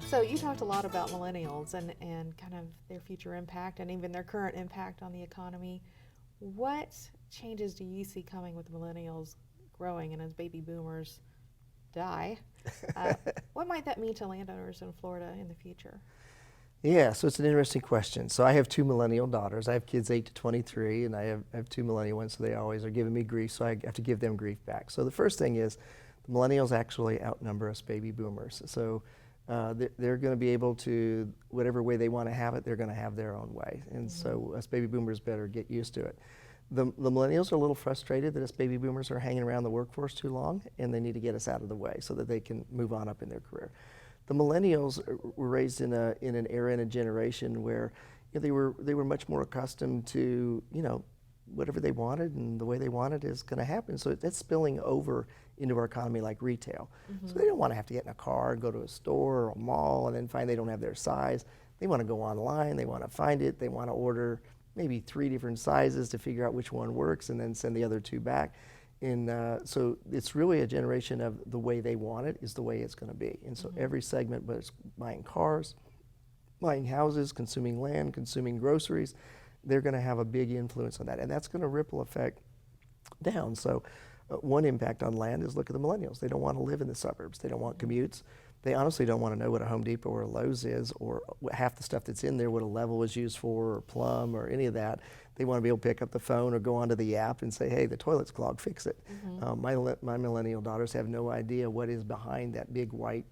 So you talked a lot about millennials and kind of their future impact and even their current impact on the economy. What changes do you see coming with millennials growing and as baby boomers die? Uh, what might that mean to landowners in Florida in the future? Yeah, so it's an interesting question. So I have two millennial daughters. I have kids 8 to 23, and I have two millennial ones, so they always are giving me grief, so I have to give them grief back. So the first thing is the millennials actually outnumber us baby boomers. So they're going to be able to, whatever way they want to have it, they're going to have their own way. And so us baby boomers better get used to it. The millennials are a little frustrated that us baby boomers are hanging around the workforce too long, and they need to get us out of the way so that they can move on up in their career. The millennials were raised in an era and a generation where they were much more accustomed to whatever they wanted and the way they wanted is going to happen. So that's spilling over into our economy like retail. So they don't want to have to get in a car and go to a store or a mall and then find they don't have their size. They want to go online. They want to find it. They want to order maybe 3 different sizes to figure out which one works and then send the other 2 back. And so it's really a generation of the way they want it is the way it's going to be. And so every segment, whether it's buying cars, buying houses, consuming land, consuming groceries, they're going to have a big influence on that. And that's going to ripple effect down. So one impact on land is look at the millennials. They don't want to live in the suburbs. They don't want commutes. They honestly don't want to know what a Home Depot or a Lowe's is or half the stuff that's in there, what a level is used for or plumb or any of that. They want to be able to pick up the phone or go onto the app and say, hey, the toilet's clogged, fix it. My millennial daughters have no idea what is behind that big white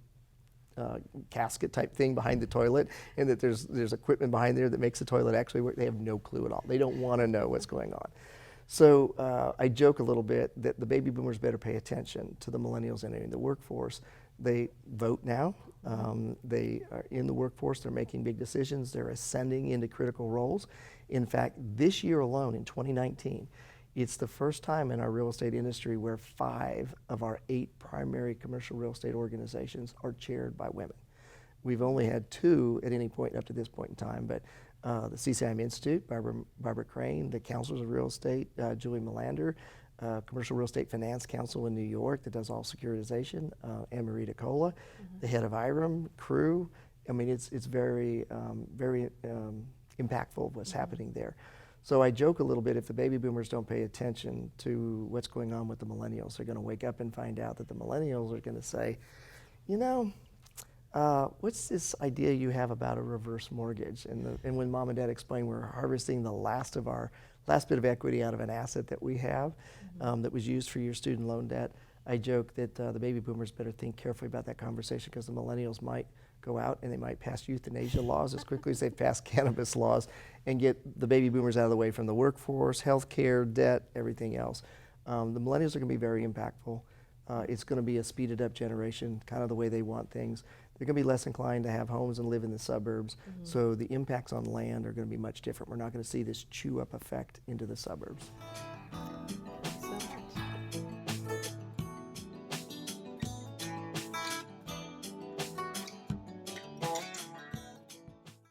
casket type thing behind the toilet and that there's equipment behind there that makes the toilet actually work. They have no clue at all. They don't want to know what's going on. So I joke a little bit that the baby boomers better pay attention to the millennials entering the workforce. They vote now. They are in the workforce. They're making big decisions. They're ascending into critical roles. In fact, this year alone, in 2019, it's the first time in our real estate industry where 5 of our 8 primary commercial real estate organizations are chaired by women. We've only had 2 at any point up to this point in time, but the CCIM Institute, Barbara Crane, the Counselors of Real Estate, Julie Melander, Commercial Real Estate Finance Council in New York that does all securitization, Anne-Marie DeCola, the head of IREM, Crew. I mean, it's very, very impactful what's happening there. So I joke a little bit, if the baby boomers don't pay attention to what's going on with the millennials, they're going to wake up and find out that the millennials are going to say, what's this idea you have about a reverse mortgage? And when mom and dad explain we're harvesting the last bit of equity out of an asset that we have that was used for your student loan debt, I joke that the baby boomers better think carefully about that conversation because the millennials might go out and they might pass euthanasia laws as quickly as they've passed cannabis laws and get the baby boomers out of the way from the workforce, healthcare, debt, everything else. The millennials are going to be very impactful. It's going to be a speeded up generation, kind of the way they want things. They're going to be less inclined to have homes and live in the suburbs. So the impacts on land are going to be much different. We're not going to see this chew up effect into the suburbs.